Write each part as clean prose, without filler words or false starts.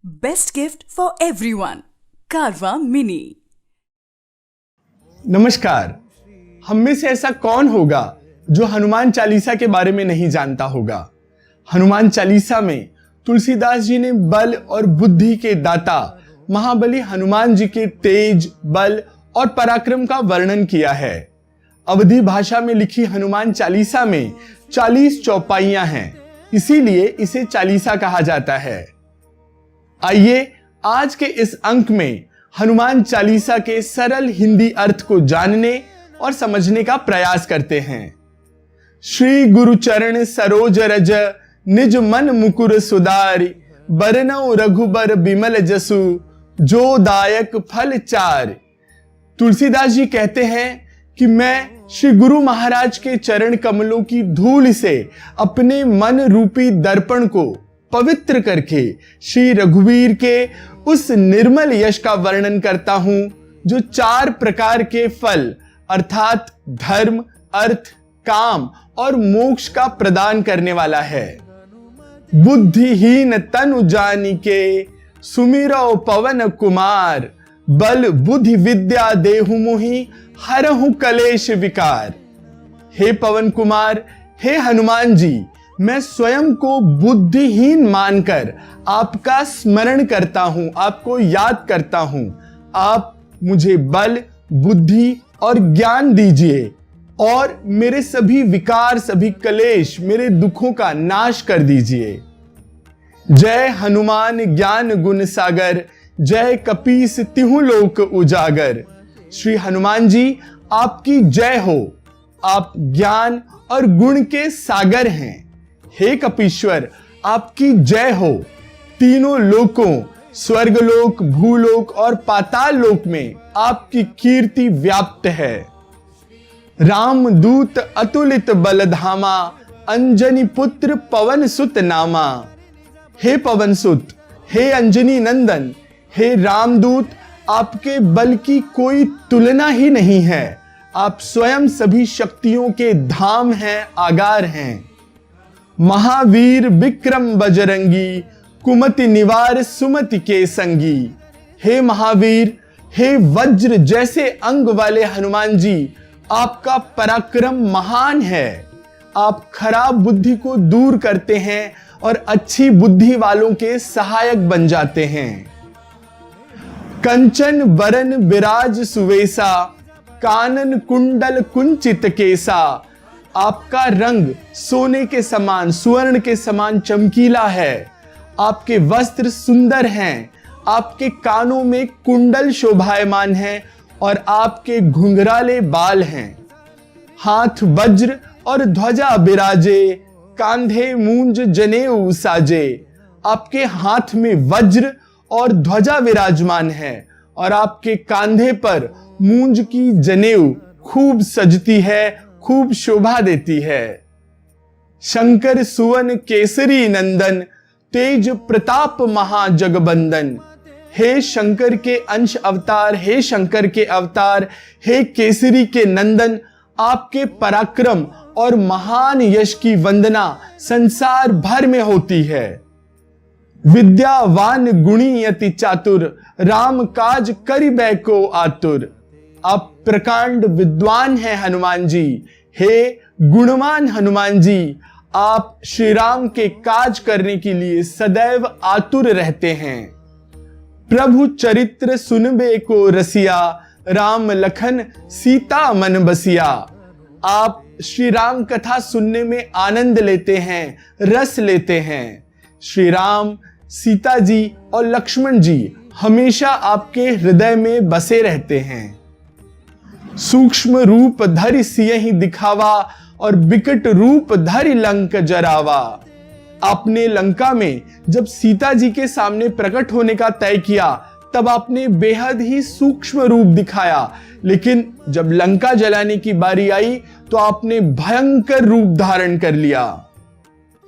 Best gift for everyone. Carva Mini. नमस्कार। हम में से ऐसा कौन होगा जो हनुमान चालीसा के बारे में नहीं जानता होगा। हनुमान चालीसा में तुलसीदास जी ने बल और बुद्धि के दाता महाबली हनुमान जी के तेज, बल और पराक्रम का वर्णन किया है। अवधी भाषा में लिखी हनुमान चालीसा में 40 चौपाइयां हैं, इसीलिए इसे चालीसा कहा जाता है। आइए आज के इस अंक में हनुमान चालीसा के सरल हिंदी अर्थ को जानने और समझने का प्रयास करते हैं। श्री गुरु चरण सरोज रज निज मन मुकुर सुधारि, बरनउँ रघुबर बिमल जसु, जो दायक फल चारि। तुलसीदास जी कहते हैं कि मैं श्री गुरु महाराज के चरण कमलों की धूल से अपने मन रूपी दर्पण को पवित्र करके श्री रघुवीर के उस निर्मल यश का वर्णन करता हूं जो 4 प्रकार के फल अर्थात धर्म, अर्थ, काम और मोक्ष का प्रदान करने वाला है। बुद्धिहीन तनु जानिके सुमिरौ पवन कुमार, बल बुद्धि विद्या देहु मोहि हरहु कलेश विकार। हे पवन कुमार, हे हनुमान जी, मैं स्वयं को बुद्धिहीन मानकर आपका स्मरण करता हूं, आपको याद करता हूं। आप मुझे बल, बुद्धि और ज्ञान दीजिए और मेरे सभी विकार, सभी कलेश, मेरे दुखों का नाश कर दीजिए। जय हनुमान ज्ञान गुण सागर, जय कपीस तिहु लोक उजागर। श्री हनुमान जी, आपकी जय हो। आप ज्ञान और गुण के सागर हैं। हे कपीश्वर, आपकी जय हो। तीनों लोकों, स्वर्गलोक, भूलोक और पाताल लोक में आपकी कीर्ति व्याप्त है। राम दूत अतुलित बलधामा, अंजनी पुत्र पवन सुत नामा। हे पवन सुत, हे अंजनी नंदन, हे रामदूत, आपके बल की कोई तुलना ही नहीं है। आप स्वयं सभी शक्तियों के धाम हैं, आगार हैं। महावीर विक्रम बजरंगी, कुमति निवार सुमति के संगी। हे महावीर, हे वज्र जैसे अंग वाले हनुमान जी, आपका पराक्रम महान है। आप खराब बुद्धि को दूर करते हैं और अच्छी बुद्धि वालों के सहायक बन जाते हैं। कंचन बरन बिराज सुवेसा, कानन कुंडल कुंचित केसा। आपका रंग सोने के समान, सुवर्ण के समान चमकीला है। आपके वस्त्र सुंदर हैं। आपके कानों में कुंडल शोभायमान है और आपके घुंघराले बाल हैं। हाथ वज्र और ध्वजा बिराजे, कांधे मूंज जनेऊ साजे। आपके हाथ में वज्र और ध्वजा विराजमान है और आपके कांधे पर मूंज की जनेऊ खूब सजती है, खूब शोभा देती है। शंकर सुवन केसरी नंदन, तेज प्रताप महाजगबंदन। हे शंकर के अंश अवतार, हे शंकर के अवतार, हे केसरी के नंदन, आपके पराक्रम और महान यश की वंदना संसार भर में होती है। विद्यावान गुणी अति चातुर, राम काज करिबै को आतुर। आप प्रकांड विद्वान हैं हनुमान जी। हे गुणवान हनुमान जी, आप श्री राम के काज करने के लिए सदैव आतुर रहते हैं। प्रभु चरित्र सुनबे को रसिया, राम लखन सीता मन बसिया। आप श्री राम कथा सुनने में आनंद लेते हैं, रस लेते हैं। श्री राम, सीता जी और लक्ष्मण जी हमेशा आपके हृदय में बसे रहते हैं। सूक्ष्म रूप धरि सियहि दिखावा, और विकट रूप धरि लंक जरावा। आपने लंका में जब सीता जी के सामने प्रकट होने का तय किया, तब आपने बेहद ही सूक्ष्म रूप दिखाया, लेकिन जब लंका जलाने की बारी आई तो आपने भयंकर रूप धारण कर लिया।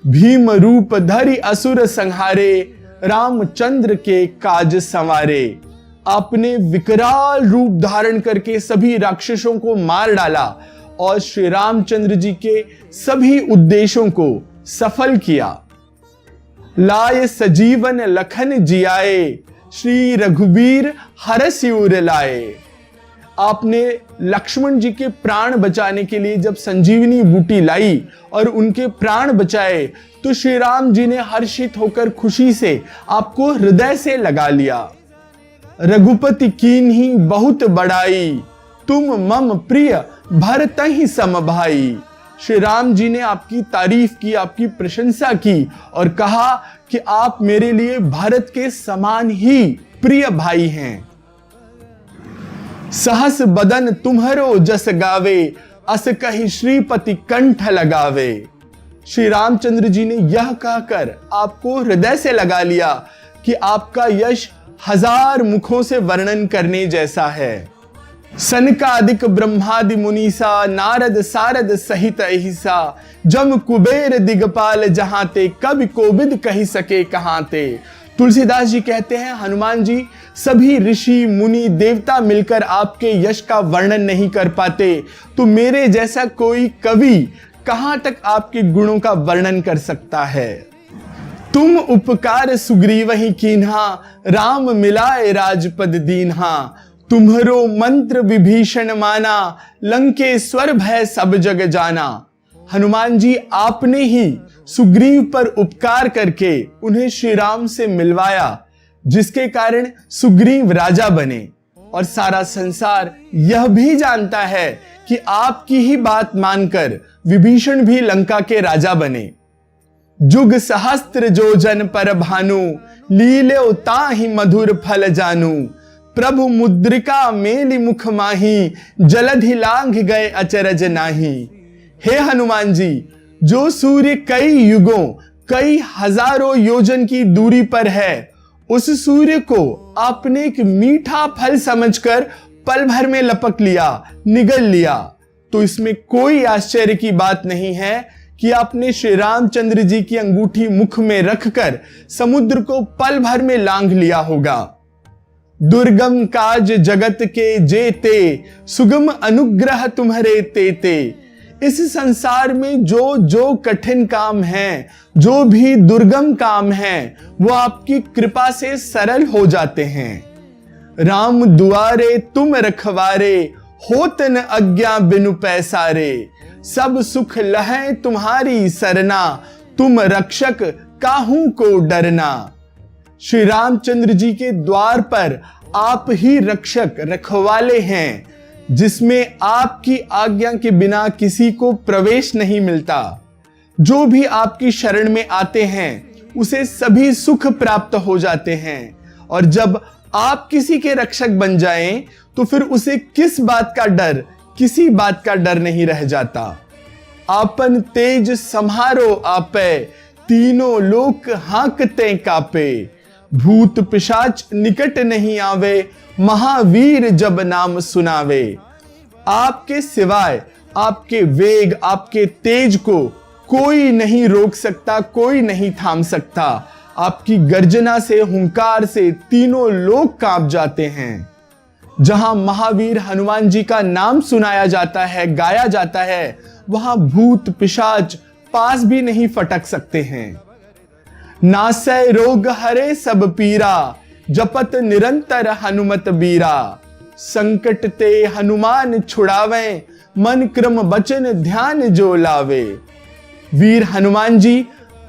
भीम रूप धरि असुर संहारे, रामचंद्र के काज संवारे। आपने विकराल रूप धारण करके सभी राक्षसों को मार डाला और श्री रामचंद्र जी के सभी उद्देश्यों को सफल किया। लाए सजीवन लखन जियाए, श्री रघुवीर हरसिउर लाए। आपने लक्ष्मण जी के प्राण बचाने के लिए जब संजीवनी बूटी लाई और उनके प्राण बचाए, तो श्री राम जी ने हर्षित होकर खुशी से आपको हृदय से लगा लिया। रघुपति कीन्ही बहुत बड़ाई, तुम मम प्रिय भरतहि सम भाई। श्री राम जी ने आपकी तारीफ की, आपकी प्रशंसा की और कहा कि आप मेरे लिए भरत के समान ही प्रिय भाई हैं। सहस बदन तुम्हरो जस गावे, अस कहि श्रीपति कंठ लगावे। श्री रामचंद्र जी ने यह कहकर आपको हृदय से लगा लिया कि आपका यश 1000 मुखों से वर्णन करने जैसा है। सनकादिक ब्रह्मादि मुनीसा, नारद सारद सहित अहिसा, जम कुबेर दिगपाल जहां ते, कवि कोविद कही सके कहां ते। तुलसीदास जी कहते हैं, हनुमान जी सभी ऋषि मुनि देवता मिलकर आपके यश का वर्णन नहीं कर पाते, तो मेरे जैसा कोई कवि कहां तक आपके गुणों का वर्णन कर सकता है। तुम उपकार सुग्रीवहि कीन्हा, राम मिलाए राजपद दीन्हा। तुम्हरो मंत्र विभीषण माना, लंकेश्वर भय सब जग जाना। हनुमान जी आपने ही सुग्रीव पर उपकार करके उन्हें श्री राम से मिलवाया, जिसके कारण सुग्रीव राजा बने और सारा संसार यह भी जानता है कि आपकी ही बात मानकर विभीषण भी लंका के राजा बने। जुग सहस्त्र जो जन पर भानु, लील्यो ताहि मधुर फल जानू। प्रभु मुद्रिका मेलि मुख माही, जलधि लांघ गए अचरज नाही। हे हनुमान जी, जो सूर्य कई युगों कई हजारों योजन की दूरी पर है, उस सूर्य को आपने एक मीठा फल समझकर पल भर में लपक लिया, निगल लिया, तो इसमें कोई आश्चर्य की बात नहीं है कि आपने श्री रामचंद्र जी की अंगूठी मुख में रखकर समुद्र को पल भर में लांघ लिया होगा। दुर्गम काज जगत के जेते, सुगम अनुग्रह तुम्हारे तेते। इस संसार में जो जो कठिन काम है, जो भी दुर्गम काम है, वो आपकी कृपा से सरल हो जाते हैं। राम दुआरे तुम रखवारे, होत न आज्ञा बिनु पैसारे। सब सुख लहै तुम्हारी सरना, तुम रक्षक काहू को डरना। श्री रामचंद्र जी के द्वार पर आप ही रक्षक रखवाले हैं, जिसमें आपकी आज्ञा के बिना किसी को प्रवेश नहीं मिलता। जो भी आपकी शरण में आते हैं उसे सभी सुख प्राप्त हो जाते हैं, और जब आप किसी के रक्षक बन जाएं तो फिर उसे किस बात का डर, किसी बात का डर नहीं रह जाता। आपन तेज सम्हारो आपे, तीनों लोक हांकते कापे। भूत पिशाच निकट नहीं आवे, महावीर जब नाम सुनावे। आपके सिवाय आपके वेग, आपके तेज को कोई नहीं रोक सकता, कोई नहीं थाम सकता। आपकी गर्जना से, हुंकार से तीनों लोग कांप जाते हैं। जहां महावीर हनुमान जी का नाम सुनाया जाता है, गाया जाता है, वहां भूत पिशाच पास भी नहीं फटक सकते हैं। नासै रोग हरे सब पीरा, जपत निरंतर हनुमत बीरा। संकट ते हनुमान छुड़ावे, मन क्रम बचन ध्यान जो लावे। वीर हनुमान जी,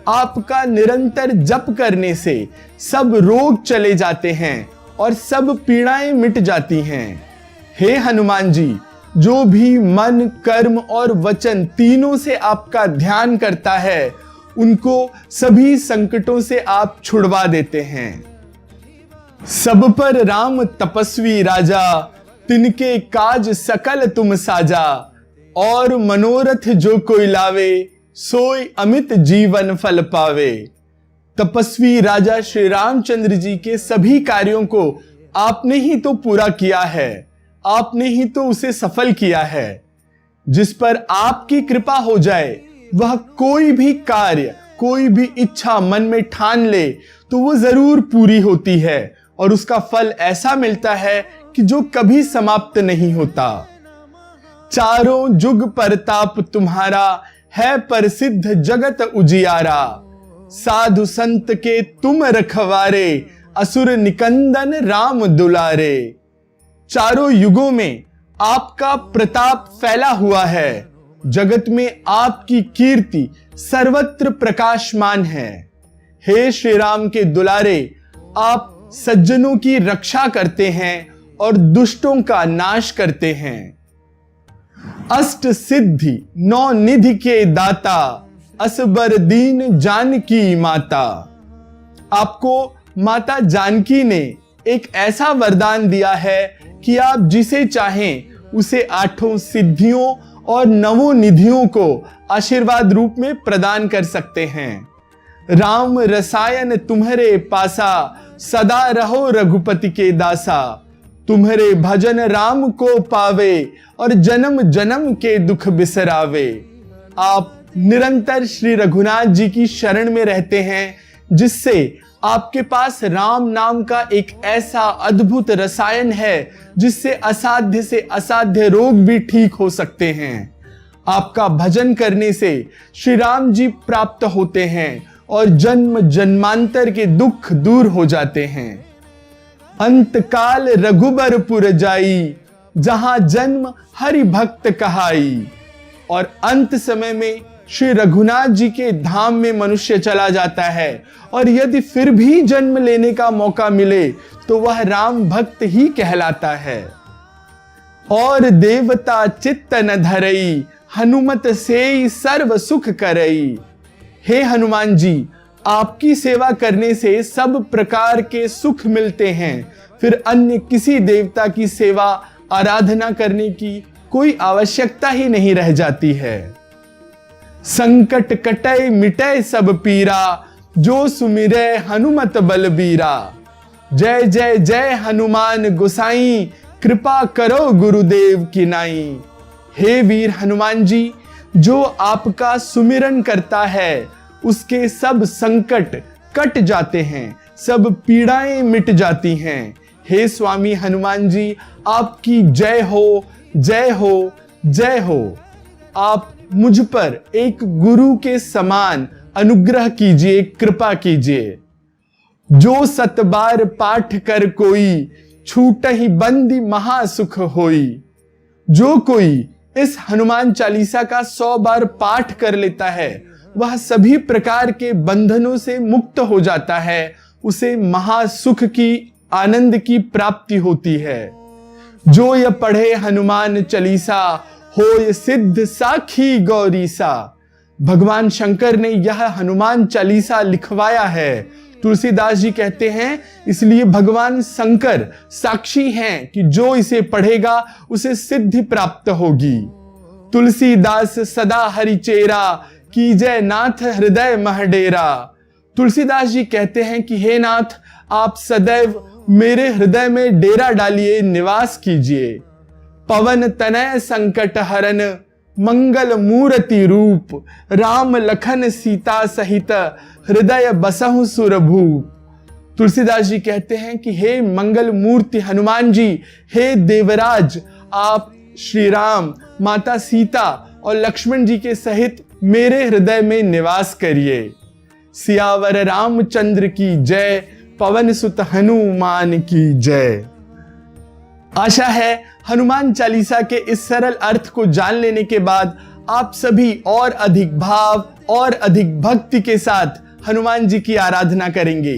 आपका निरंतर जप करने से सब रोग चले जाते हैं और सब पीड़ाएं मिट जाती हैं। हे हनुमान जी, जो भी मन, कर्म और वचन तीनों से आपका ध्यान करता है, उनको सभी संकटों से आप छुड़वा देते हैं। सब पर राम तपस्वी राजा, तिनके काज सकल तुम साजा। और मनोरथ जो कोई लावे, सोई अमित जीवन फल पावे। तपस्वी राजा श्री रामचंद्र जी के सभी कार्यों को आपने ही तो पूरा किया है, आपने ही तो उसे सफल किया है। जिस पर आपकी कृपा हो जाए, वह कोई भी कार्य, कोई भी इच्छा मन में ठान ले तो वो जरूर पूरी होती है, और उसका फल ऐसा मिलता है कि जो कभी समाप्त नहीं होता। चारों जुग परताप तुम्हारा, है प्रसिद्ध जगत उजियारा। साधु संत के तुम रखवारे, असुर निकंदन राम दुलारे। चारों युगों में आपका प्रताप फैला हुआ है, जगत में आपकी कीर्ति सर्वत्र प्रकाशमान है। हे श्री राम के दुलारे, आप सज्जनों की रक्षा करते हैं और दुष्टों का नाश करते हैं। अष्ट सिद्धि नौ निधि के दाता, असबर दीन जानकी माता। आपको माता जानकी ने एक ऐसा वरदान दिया है कि आप जिसे चाहें उसे आठों सिद्धियों और नवों निधियों को आशीर्वाद रूप में प्रदान कर सकते हैं। राम रसायन तुम्हारे पासा, सदा रहो रघुपति के दासा। तुम्हारे भजन राम को पावे, और जन्म जन्म के दुख बिसरावे। आप निरंतर श्री रघुनाथ जी की शरण में रहते हैं, जिससे आपके पास राम नाम का एक ऐसा अद्भुत रसायन है जिससे असाध्य से असाध्य रोग भी ठीक हो सकते हैं। आपका भजन करने से श्री राम जी प्राप्त होते हैं और जन्म जन्मांतर के दुख दूर हो जाते हैं। अंत काल रघुबरपुर जाई, जहां जन्म हरि भक्त कहाई। और अंत समय में श्री रघुनाथ जी के धाम में मनुष्य चला जाता है, और यदि फिर भी जन्म लेने का मौका मिले तो वह राम भक्त ही कहलाता है। और देवता चित्त न धरई, हनुमत सेई सर्व सुख करई। हे हनुमान जी, आपकी सेवा करने से सब प्रकार के सुख मिलते हैं, फिर अन्य किसी देवता की सेवा आराधना करने की कोई आवश्यकता ही नहीं रह जाती है। संकट कटै मिटै सब पीरा, जो सुमिरै हनुमत बलबीरा। जय जय जय हनुमान गोसाई, कृपा करो गुरुदेव की नाई। हे वीर हनुमान जी, जो आपका सुमिरन करता है उसके सब संकट कट जाते हैं, सब पीड़ाएं मिट जाती हैं। हे स्वामी हनुमान जी, आपकी जय हो, जय हो, जय हो। आप मुझ पर एक गुरु के समान अनुग्रह कीजिए, कृपा कीजिए। जो सतबार पाठ कर कोई, छूटहि बंदी महासुख होई। जो कोई इस हनुमान चालीसा का 100 बार पाठ कर लेता है, वह सभी प्रकार के बंधनों से मुक्त हो जाता है, उसे महासुख की, आनंद की प्राप्ति होती है। जो यह पढ़े हनुमान चालीसा, होय सिद्ध साखी गौरीसा। भगवान शंकर ने यह हनुमान चालीसा लिखवाया है। तुलसीदास जी कहते हैं, इसलिए भगवान शंकर साक्षी हैं कि जो इसे पढ़ेगा उसे सिद्धि प्राप्त होगी। तुलसीदास सदा हरिचेरा, कीजय नाथ हृदय महडेरा। तुलसीदास जी कहते हैं कि हे नाथ, आप सदैव मेरे हृदय में डेरा डालिए, निवास कीजिए। पवन तनय संकट हरन, मंगल मूर्ति रूप। राम लखन सीता सहित, हृदय बसहु सुरभूप। तुलसीदास जी कहते हैं कि हे मंगल मूर्ति हनुमान जी, हे देवराज, आप श्री राम, माता सीता और लक्ष्मण जी के सहित मेरे हृदय में निवास करिए। सियावर रामचंद्र की जय, पवन सुत हनुमान की जय। आशा है हनुमान चालीसा के इस सरल अर्थ को जान लेने के बाद आप सभी और अधिक भाव और अधिक भक्ति के साथ हनुमान जी की आराधना करेंगे।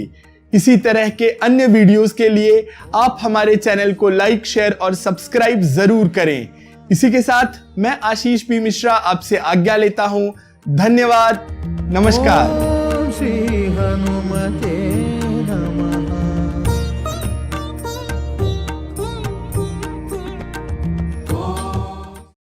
इसी तरह के अन्य वीडियोस के लिए आप हमारे चैनल को लाइक, शेयर और सब्सक्राइब जरूर करें। इसी के साथ मैं आशीष पी मिश्रा आपसे आज्ञा लेता हूं। धन्यवाद, नमस्कार। श्री हनुमते